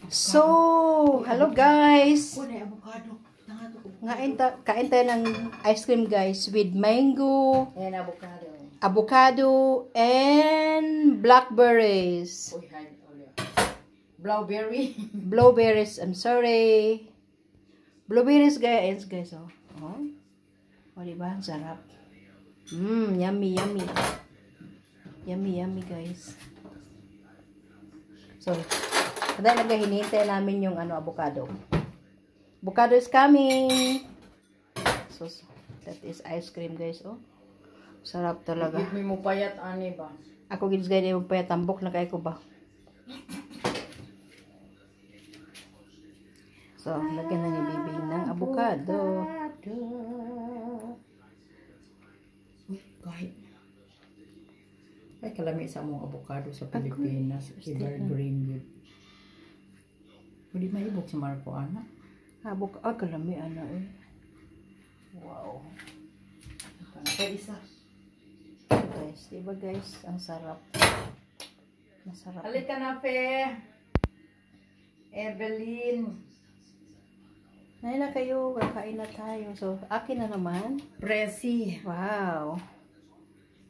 So, hello guys. Kunay avocado. Kain tayo ng ice cream guys with mango, Ayan, avocado. avocado, and blackberries. Uy, Blueberry. Blueberries, I'm sorry. Blueberries guys, oh. Oh, diba? Ang sarap. Yummy, yummy. Yummy, yummy guys. So, kada hinihintay namin yung avocado. Avocado is coming. So, that is ice cream guys, oh. Sarap talaga. Give me mo payat, ani ba? Ako gives gaya yung payat, tambok na kayo ko ba? So, lagyan na ni Bibi ng avocado. Uy, kahit. Ay, kalami sa mong avocado sa Pilipinas. Evergreen yun. Pwede maibok si Marco, ana? Kalami, ana, eh. Wow. Kaya isa. Guys, diba guys? Ang sarap. Masarap. Halika na, Fe. Evelyn. Nahin na kayo, kakain na tayo. So, akin na naman. Presi. Wow.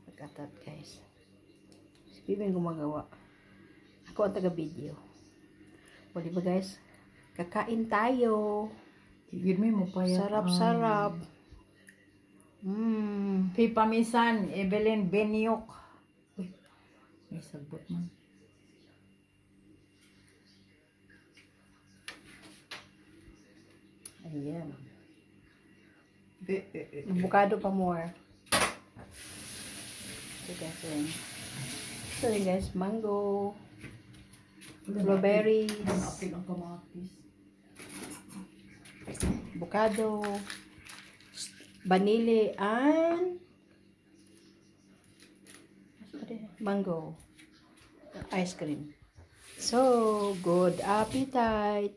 Pagkatat guys. Si Bibi ang gumagawa. Ako ang taga-video. O, diba guys? Kakain tayo. Give me mo payat. Sarap-sarap. Fe Pamisan, Evelyn Beniok. Uy, may sagbot man. Ayan. Avocado pa more. So guys, mango, blueberries, avocado, vanilla, and mango ice cream. So, good appetite!